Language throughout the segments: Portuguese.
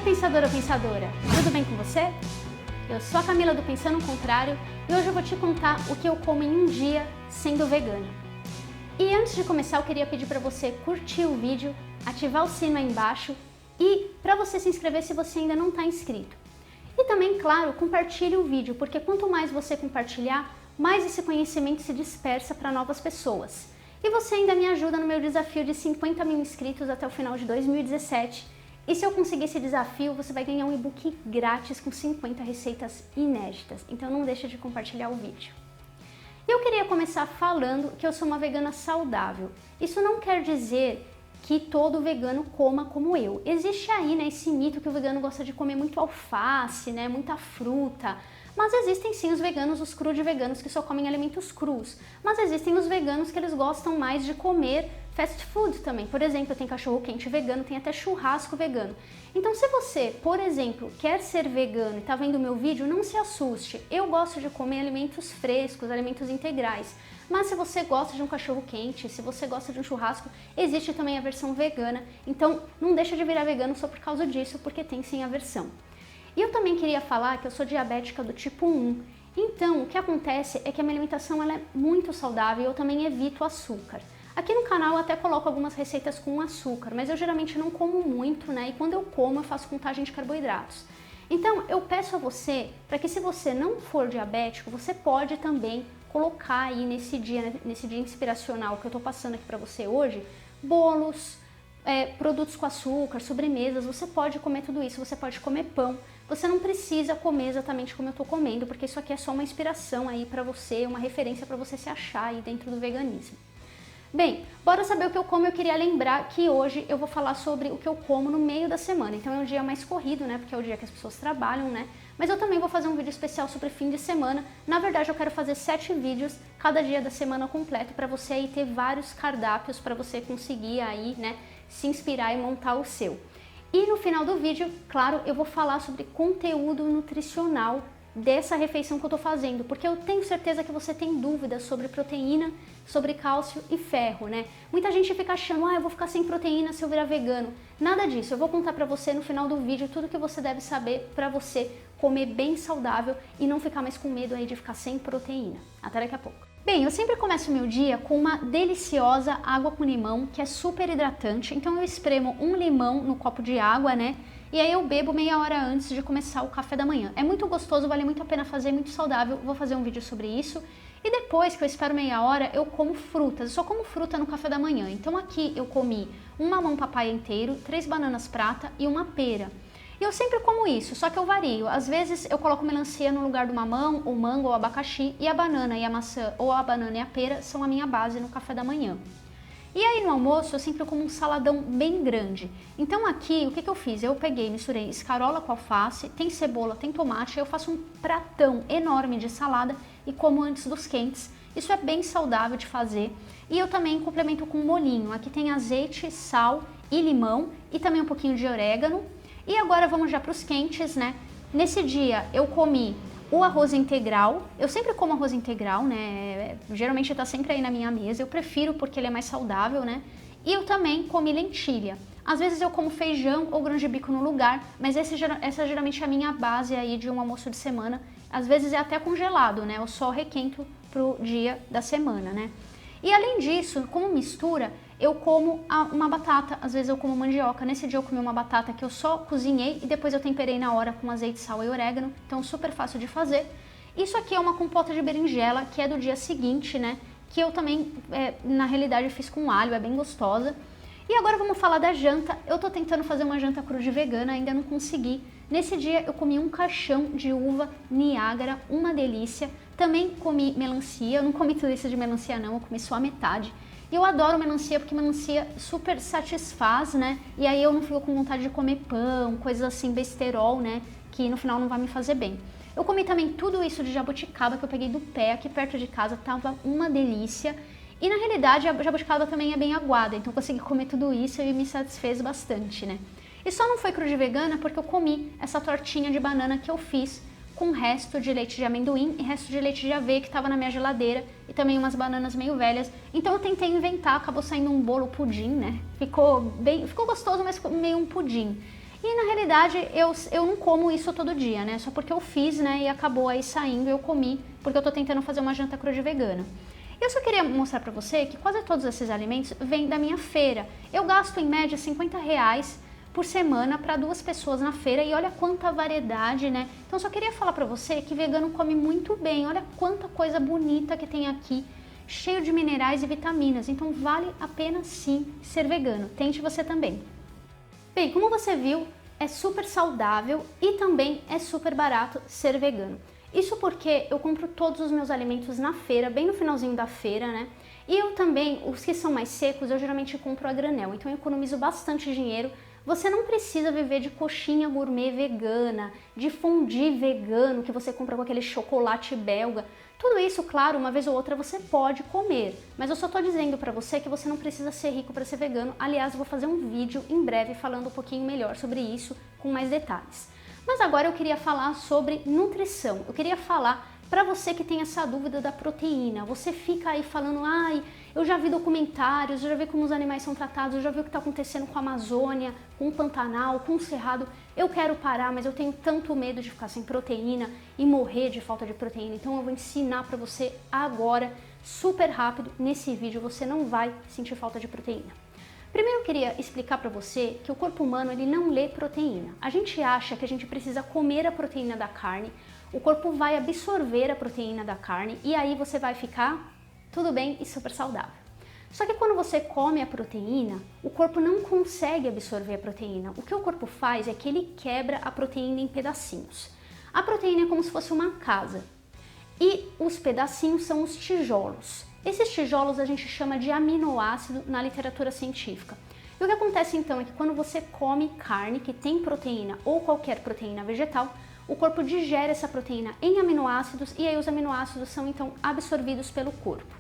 pensadora ou pensadora, tudo bem com você? Eu sou a Camila do Pensando o Contrário e hoje eu vou te contar o que eu como em um dia sendo vegana. E antes de começar eu queria pedir para você curtir o vídeo, ativar o sino aí embaixo e para você se inscrever se você ainda não está inscrito. E também, claro, compartilhe o vídeo, porque quanto mais você compartilhar, mais esse conhecimento se dispersa para novas pessoas. E você ainda me ajuda no meu desafio de 50 mil inscritos até o final de 2017. E se eu conseguir esse desafio, você vai ganhar um e-book grátis com 50 receitas inéditas. Então não deixa de compartilhar o vídeo. Eu queria começar falando que eu sou uma vegana saudável. Isso não quer dizer que todo vegano coma como eu. Existe aí, né, esse mito que o vegano gosta de comer muito alface, né, muita fruta. Mas existem sim os veganos, os crudiveganos, que só comem alimentos crus. Mas existem os veganos que eles gostam mais de comer fast food também. Por exemplo, tem cachorro quente vegano, tem até churrasco vegano. Então se você, por exemplo, quer ser vegano e está vendo o meu vídeo, não se assuste. Eu gosto de comer alimentos frescos, alimentos integrais. Mas se você gosta de um cachorro quente, se você gosta de um churrasco, existe também a versão vegana. Então não deixa de virar vegano só por causa disso, porque tem sim a versão. E eu também queria falar que eu sou diabética do tipo 1. Então, o que acontece é que a minha alimentação ela é muito saudável e eu também evito açúcar. Aqui no canal eu até coloco algumas receitas com açúcar, mas eu geralmente não como muito, né? E quando eu como, eu faço contagem de carboidratos. Então, eu peço a você, para que se você não for diabético, você pode também colocar aí nesse dia inspiracional que eu tô passando aqui para você hoje, bolos, produtos com açúcar, sobremesas, você pode comer tudo isso, você pode comer pão. Você não precisa comer exatamente como eu tô comendo, porque isso aqui é só uma inspiração aí para você, uma referência para você se achar aí dentro do veganismo. Bem, bora saber o que eu como. Eu queria lembrar que hoje eu vou falar sobre o que eu como no meio da semana. Então é um dia mais corrido, né? Porque é o dia que as pessoas trabalham, né? Mas eu também vou fazer um vídeo especial sobre fim de semana. Na verdade, eu quero fazer 7 vídeos cada dia da semana completo para você aí ter vários cardápios para você conseguir aí, né, se inspirar e montar o seu. E no final do vídeo, claro, eu vou falar sobre conteúdo nutricional dessa refeição que eu tô fazendo, porque eu tenho certeza que você tem dúvidas sobre proteína, sobre cálcio e ferro, né? Muita gente fica achando, eu vou ficar sem proteína se eu virar vegano. Nada disso, eu vou contar pra você no final do vídeo tudo que você deve saber pra você comer bem saudável e não ficar mais com medo aí de ficar sem proteína. Até daqui a pouco. Bem, eu sempre começo o meu dia com uma deliciosa água com limão, que é super hidratante, então eu espremo um limão no copo de água, né? E aí eu bebo meia hora antes de começar o café da manhã. É muito gostoso, vale muito a pena fazer, muito saudável. Vou fazer um vídeo sobre isso. E depois que eu espero meia hora, eu como frutas. Eu só como fruta no café da manhã. Então aqui eu comi um mamão papai inteiro, 3 bananas prata e uma pera. E eu sempre como isso, só que eu vario. Às vezes eu coloco melancia no lugar do mamão, ou mango, ou abacaxi, e a banana e a maçã, ou a banana e a pera, são a minha base no café da manhã. E aí no almoço eu sempre como um saladão bem grande. Então aqui, o que eu fiz? Eu peguei, misturei escarola com alface, tem cebola, tem tomate, eu faço um pratão enorme de salada e como antes dos quentes. Isso é bem saudável de fazer. E eu também complemento com um molhinho. Aqui tem azeite, sal e limão e também um pouquinho de orégano. E agora vamos já para os quentes, né? Nesse dia eu comi o arroz integral. Eu sempre como arroz integral, né? Geralmente tá sempre aí na minha mesa. Eu prefiro porque ele é mais saudável, né? E eu também comi lentilha. Às vezes eu como feijão ou grão de bico no lugar, mas essa geralmente é a minha base aí de um almoço de semana. Às vezes é até congelado, né? Eu só requento pro dia da semana, né? E além disso, como mistura, eu como uma batata, às vezes eu como mandioca. Nesse dia eu comi uma batata que eu só cozinhei e depois eu temperei na hora com azeite, sal e orégano, então super fácil de fazer. Isso aqui é uma compota de berinjela, que é do dia seguinte, né? Que eu também, na realidade, fiz com alho, é bem gostosa. E agora vamos falar da janta. Eu tô tentando fazer uma janta crude vegana, ainda não consegui. Nesse dia eu comi um caixão de uva Niágara, uma delícia. Também comi melancia, eu não comi tudo isso de melancia não, eu comi só a metade. E eu adoro melancia porque melancia super satisfaz, né? E aí eu não fico com vontade de comer pão, coisas assim, besterol, né? Que no final não vai me fazer bem. Eu comi também tudo isso de jabuticaba que eu peguei do pé aqui perto de casa, tava uma delícia. E na realidade a jabuticaba também é bem aguada, então eu consegui comer tudo isso e me satisfez bastante, né? E só não foi crude vegana porque eu comi essa tortinha de banana que eu fiz com resto de leite de amendoim e resto de leite de aveia que estava na minha geladeira e também umas bananas meio velhas. Então eu tentei inventar, acabou saindo um bolo pudim, né? Ficou gostoso, mas ficou meio um pudim. E na realidade eu não como isso todo dia, né? Só porque eu fiz, né, e acabou aí saindo, eu comi, porque eu tô tentando fazer uma janta crude vegana. Eu só queria mostrar pra você que quase todos esses alimentos vêm da minha feira. Eu gasto em média R$50 por semana para 2 pessoas na feira e olha quanta variedade, né? Então só queria falar pra você que vegano come muito bem, olha quanta coisa bonita que tem aqui, cheio de minerais e vitaminas, então vale a pena sim ser vegano, tente você também. Bem, como você viu, é super saudável e também é super barato ser vegano. Isso porque eu compro todos os meus alimentos na feira, bem no finalzinho da feira, né? E eu também, os que são mais secos, eu geralmente compro a granel, então eu economizo bastante dinheiro. Você não precisa viver de coxinha gourmet vegana, de fondue vegano que você compra com aquele chocolate belga. Tudo isso, claro, uma vez ou outra você pode comer, mas eu só tô dizendo pra você que você não precisa ser rico para ser vegano. Aliás, eu vou fazer um vídeo em breve falando um pouquinho melhor sobre isso, com mais detalhes. Mas agora eu queria falar sobre nutrição. Eu queria falar para você que tem essa dúvida da proteína. Você fica aí falando, ai, eu já vi documentários, eu já vi como os animais são tratados, eu já vi o que está acontecendo com a Amazônia, com o Pantanal, com o Cerrado. Eu quero parar, mas eu tenho tanto medo de ficar sem proteína e morrer de falta de proteína. Então eu vou ensinar para você agora, super rápido, nesse vídeo. Você não vai sentir falta de proteína. Primeiro eu queria explicar para você que o corpo humano ele não lê proteína. A gente acha que a gente precisa comer a proteína da carne, o corpo vai absorver a proteína da carne e aí você vai ficar tudo bem e super saudável. Só que quando você come a proteína, o corpo não consegue absorver a proteína. O que o corpo faz é que ele quebra a proteína em pedacinhos. A proteína é como se fosse uma casa e os pedacinhos são os tijolos. Esses tijolos a gente chama de aminoácido na literatura científica. E o que acontece então é que quando você come carne que tem proteína ou qualquer proteína vegetal, o corpo digere essa proteína em aminoácidos e aí os aminoácidos são então absorvidos pelo corpo.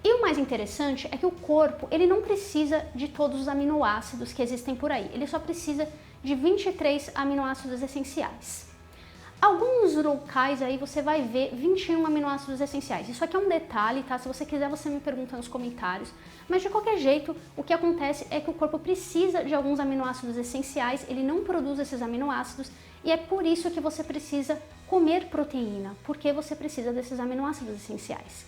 E o mais interessante é que o corpo ele não precisa de todos os aminoácidos que existem por aí, ele só precisa de 23 aminoácidos essenciais. Alguns locais aí você vai ver 21 aminoácidos essenciais. Isso aqui é um detalhe, tá? Se você quiser, você me pergunta nos comentários. Mas de qualquer jeito, o que acontece é que o corpo precisa de alguns aminoácidos essenciais, ele não produz esses aminoácidos e é por isso que você precisa comer proteína, porque você precisa desses aminoácidos essenciais.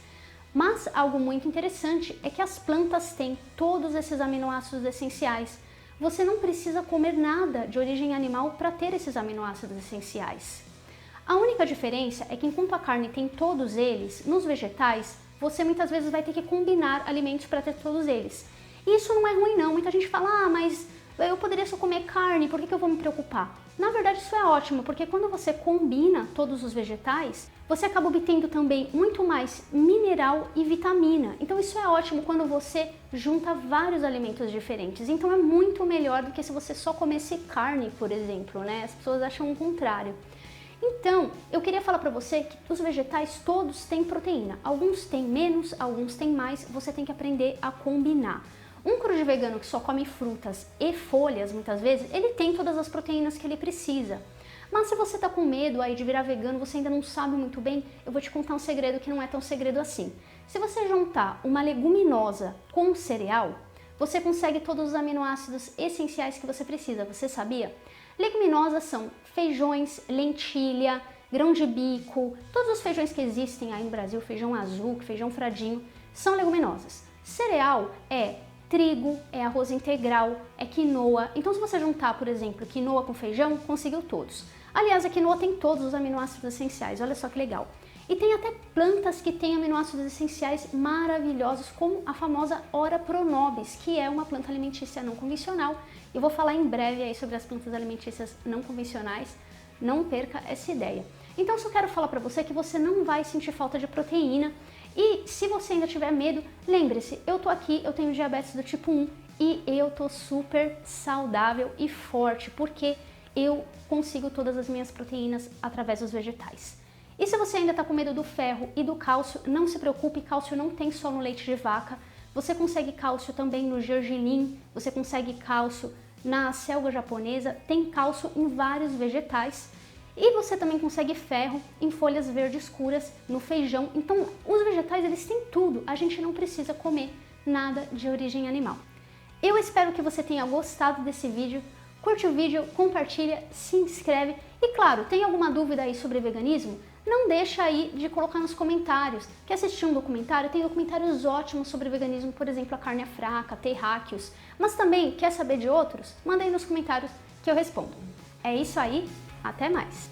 Mas algo muito interessante é que as plantas têm todos esses aminoácidos essenciais. Você não precisa comer nada de origem animal para ter esses aminoácidos essenciais. A única diferença é que enquanto a carne tem todos eles, nos vegetais, você muitas vezes vai ter que combinar alimentos para ter todos eles. E isso não é ruim não, muita gente fala, ah, mas eu poderia só comer carne, por que eu vou me preocupar? Na verdade isso é ótimo, porque quando você combina todos os vegetais, você acaba obtendo também muito mais mineral e vitamina. Então isso é ótimo quando você junta vários alimentos diferentes. Então é muito melhor do que se você só comesse carne, por exemplo, né? As pessoas acham o contrário. Então, eu queria falar para você que os vegetais todos têm proteína. Alguns têm menos, alguns têm mais, você tem que aprender a combinar. Um crude vegano que só come frutas e folhas, muitas vezes, ele tem todas as proteínas que ele precisa. Mas se você tá com medo aí de virar vegano, você ainda não sabe muito bem, eu vou te contar um segredo que não é tão segredo assim. Se você juntar uma leguminosa com um cereal, você consegue todos os aminoácidos essenciais que você precisa, você sabia? Leguminosas são feijões, lentilha, grão de bico, todos os feijões que existem aí no Brasil, feijão azul, feijão fradinho, são leguminosas. Cereal é trigo, é arroz integral, é quinoa. Então se você juntar, por exemplo, quinoa com feijão, conseguiu todos. Aliás, a quinoa tem todos os aminoácidos essenciais, olha só que legal. E tem até plantas que têm aminoácidos essenciais maravilhosos, como a famosa Ora pronobis, que é uma planta alimentícia não convencional. Eu vou falar em breve aí sobre as plantas alimentícias não convencionais, não perca essa ideia. Então só quero falar para você que você não vai sentir falta de proteína e se você ainda tiver medo, lembre-se, eu tô aqui, eu tenho diabetes do tipo 1 e eu tô super saudável e forte porque eu consigo todas as minhas proteínas através dos vegetais. E se você ainda está com medo do ferro e do cálcio, não se preocupe, cálcio não tem só no leite de vaca. Você consegue cálcio também no gergelim, você consegue cálcio na selga japonesa, tem cálcio em vários vegetais. E você também consegue ferro em folhas verdes escuras, no feijão. Então, os vegetais, eles têm tudo. A gente não precisa comer nada de origem animal. Eu espero que você tenha gostado desse vídeo. curte o vídeo, compartilha, se inscreve e claro, tem alguma dúvida aí sobre veganismo? Não deixa aí de colocar nos comentários. Quer assistir um documentário? Tem documentários ótimos sobre veganismo, por exemplo, A Carne é Fraca, Terráqueos. Mas também, quer saber de outros? Manda aí nos comentários que eu respondo. É isso aí, até mais!